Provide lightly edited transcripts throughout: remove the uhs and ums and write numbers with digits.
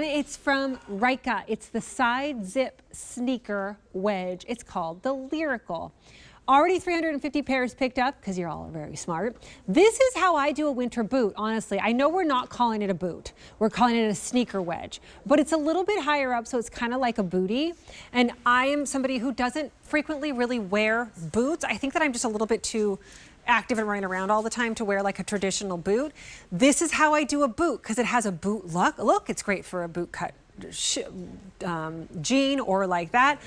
And it's from Ryka. It's the side zip sneaker wedge. It's called the Lyrical. Already 350 pairs picked up because you're all very smart. This is how I do a winter boot, honestly. I know we're not calling it a boot. We're calling it a sneaker wedge, but it's a little bit higher up, so it's kind of like a bootie. And I am somebody who doesn't frequently really wear boots. I think that I'm just a little bit too active and running around all the time to wear like a traditional boot. This is how I do a boot because it has a boot look. It's great for a boot cut jean or like that.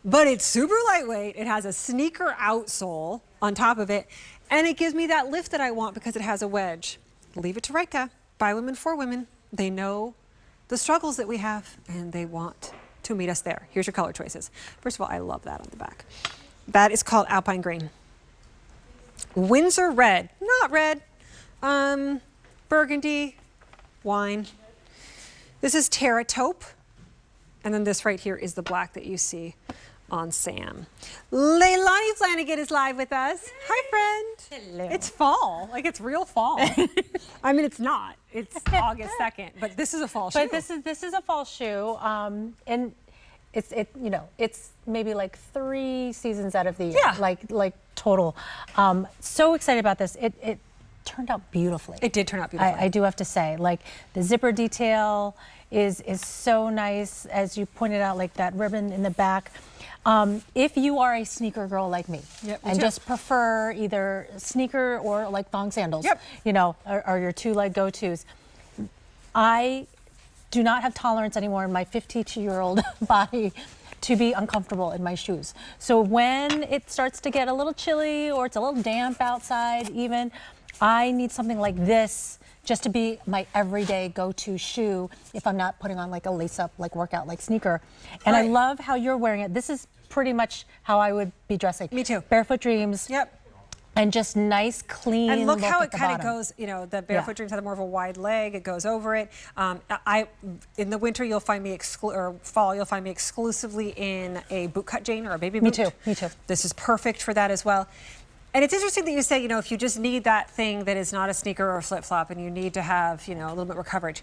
But it's super lightweight. It has a sneaker outsole on top of it, and it gives me that lift that I want because it has a wedge. Leave it to Ryka. By women, for women. They know the struggles that we have, and they want to meet us there. Here's your color choices. First of all, I love that on the back. That is called Alpine Green. Windsor Red, not red. Burgundy, wine. This is Terra Taupe, and then this right here is the black that you see on Sam. Leilani Flanagan is live with us. Hi, friend. Hello. It's fall, like it's real fall. I mean, it's not. It's August 2nd, but this is a fall shoe. But this is a fall shoe, and it's maybe like 3 seasons out of the year, like total. So excited about this. It turned out beautifully. It did turn out beautifully. I do have to say, like the zipper detail is so nice, as you pointed out, like that ribbon in the back. If you are a sneaker girl like me, and just prefer either sneaker or like thong sandals, are your two like go-tos. I do not have tolerance anymore in my 52-year-old body to be uncomfortable in my shoes. So when it starts to get a little chilly or it's a little damp outside even, I need something like this just to be my everyday go-to shoe if I'm not putting on like a lace-up, like workout, like sneaker. And I love how you're wearing it. This is pretty much how I would be dressing. Me too. Barefoot Dreams. Yep. And just nice, clean. And look how it kind of goes, the Barefoot Dreams have more of a wide leg. It goes over it. In the winter, you'll find me, or fall, you'll find me exclusively in a boot cut jean or a baby boot. Me too. This is perfect for that as well. And it's interesting that you say, if you just need that thing that is not a sneaker or a flip-flop and you need to have, a little bit more coverage.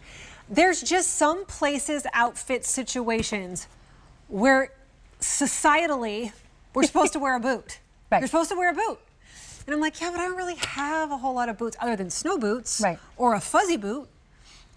There's just some places, outfit situations where societally we're supposed to wear a boot. You're supposed to wear a boot. And I'm like, yeah, but I don't really have a whole lot of boots other than snow boots or a fuzzy boot,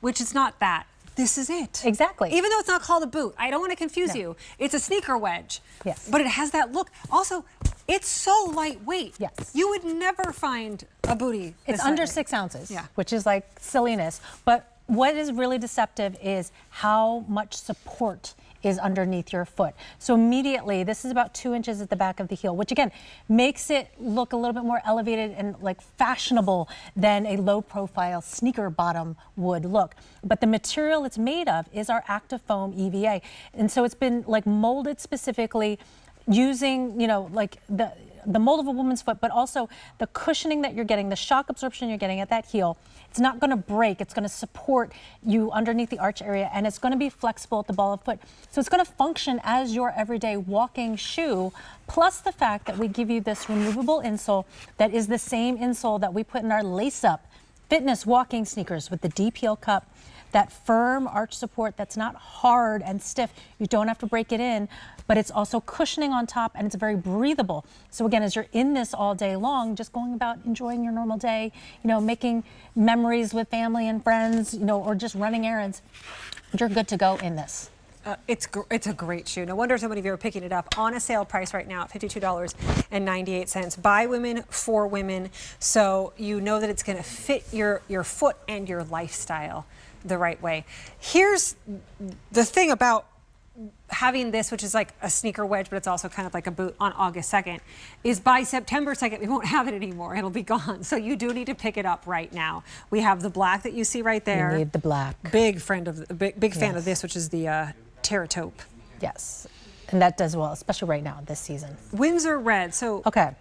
which is not that. This is it. Exactly. Even though it's not called a boot, I don't want to confuse you. It's a sneaker wedge. Yes. But it has that look. Also, it's so lightweight. Yes. You would never find a bootie. It's under 6 ounces, which is like silliness. But what is really deceptive is how much support is underneath your foot. So immediately, this is about 2 inches at the back of the heel, which again, makes it look a little bit more elevated and like fashionable than a low profile sneaker bottom would look. But the material it's made of is our active foam EVA. And so it's been like molded specifically using, like the mold of a woman's foot, but also the cushioning that you're getting, the shock absorption you're getting at that heel. It's not going to break. It's going to support you underneath the arch area, and it's going to be flexible at the ball of foot. So it's going to function as your everyday walking shoe, plus the fact that we give you this removable insole that is the same insole that we put in our lace-up fitness walking sneakers with the deep heel cup. That firm arch support that's not hard and stiff. You don't have to break it in, but it's also cushioning on top, and it's very breathable. So again, as you're in this all day long, just going about enjoying your normal day, making memories with family and friends, or just running errands, you're good to go in this. It's a great shoe. No wonder so many of you are picking it up on a sale price right now at $52.98. By women, for women. So you know that it's going to fit your foot and your lifestyle the right way. Here's the thing about having this, which is like a sneaker wedge, but it's also kind of like a boot on August 2nd, is by September 2nd, we won't have it anymore. It'll be gone. So you do need to pick it up right now. We have the black that you see right there. You need the black. Big fan of this, which is the Terra Taupe. Yes, and that does well, especially right now this season. Windsor Red. So okay.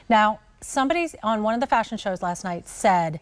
Now somebody on one of the fashion shows last night said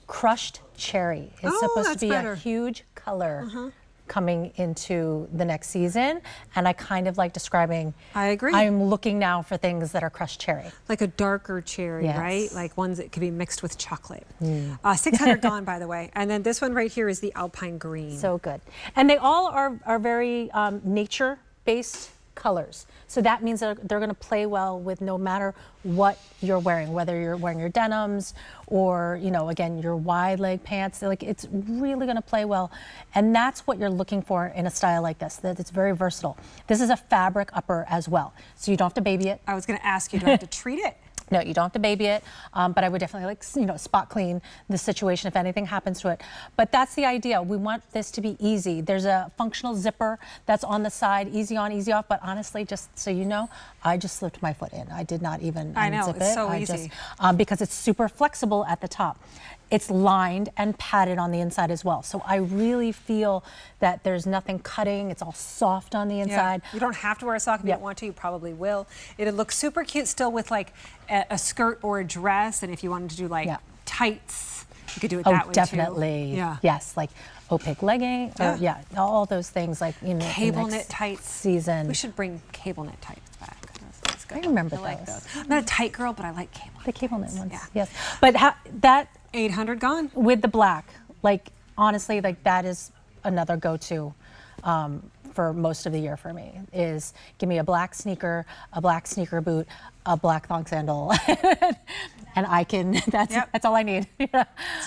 crushed cherry is supposed to be a huge color coming into the next season. And I kind of like describing, I agree. I'm looking now for things that are crushed cherry. Like a darker cherry, Yes. right? Like ones that could be mixed with chocolate. 600 gone, by the way. And then this one right here is the Alpine Green. So good. And they all are very nature-based colors. So that means that they're going to play well with no matter what you're wearing, whether you're wearing your denims or, you know, again, your wide leg pants. Like, it's really going to play well. And that's what you're looking for in a style like this, that it's very versatile. This is a fabric upper as well. So you don't have to baby it. I was going to ask you, do I have to treat it? No, you don't have to baby it, but I would definitely, like, you know, spot clean the situation if anything happens to it. But that's the idea. We want this to be easy. There's a functional zipper that's on the side, easy on, easy off. But honestly, just so you know, I just slipped my foot in. I did not even I know, unzip it's it. so I easy. Just, because it's super flexible at the top. It's lined and padded on the inside as well. So I really feel that there's nothing cutting. It's all soft on the inside. You don't have to wear a sock if you don't want to. You probably will. It'd look super cute still with like a skirt or a dress. And if you wanted to do like tights, you could do it that way definitely. too. Yeah. Yes, like opaque legging. Or, all those things like, you know, Cable knit tights. Season. We should bring cable knit tights back. That's good. I remember like those. I'm not a tight girl, but I like cable knit. The cable knit ones. Yeah. Yes. But that 800 gone. with the black, like, honestly, like, that is another go-to for most of the year for me, is give me a black sneaker boot, a black thong sandal, and I can, that's all I need.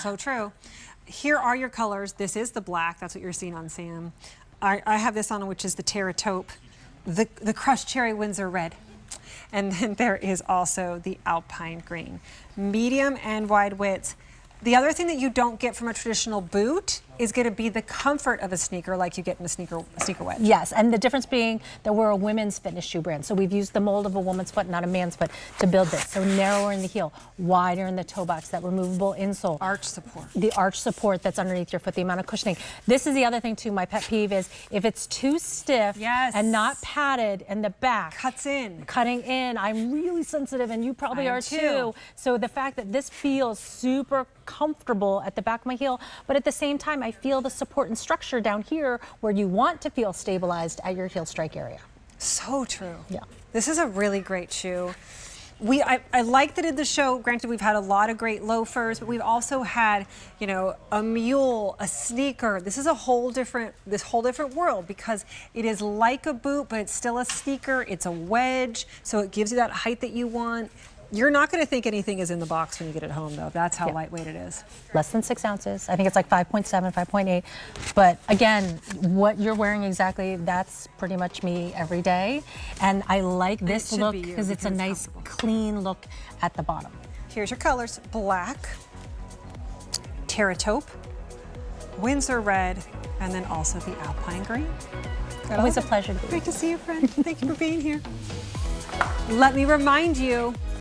So true. Here are your colors. This is the black. That's what you're seeing on Sam. I have this on, which is the terra taupe, the crushed cherry Windsor red. And then there is also the Alpine Green. Medium and wide widths. The other thing that you don't get from a traditional boot is going to be the comfort of a sneaker like you get in a sneaker wedge. Yes, and the difference being that we're a women's fitness shoe brand. So we've used the mold of a woman's foot, not a man's foot, to build this. So narrower in the heel, wider in the toe box, that removable insole. Arch support. The arch support that's underneath your foot, the amount of cushioning. This is the other thing too, my pet peeve is if it's too stiff and not padded in the back. Cutting in. I'm really sensitive, and you probably are too. So the fact that this feels super comfortable at the back of my heel, but at the same time, I feel the support and structure down here where you want to feel stabilized at your heel strike area. So true. Yeah. This is a really great shoe. I like that in the show, granted we've had a lot of great loafers, but we've also had, you know, a mule, a sneaker. This is a whole different world because it is like a boot, but it's still a sneaker. It's a wedge, so it gives you that height that you want. You're not going to think anything is in the box when you get it home, though. That's how lightweight it is. Less than 6 ounces. I think it's like 5.7, 5.8. But again, what you're wearing exactly, that's pretty much me every day. And I like this look because it's a nice, clean look at the bottom. Here's your colors. Black, terra taupe, Windsor red, and then also the Alpine Green. Always a pleasure to be here. Great to see you, friend. Thank you for being here. Let me remind you,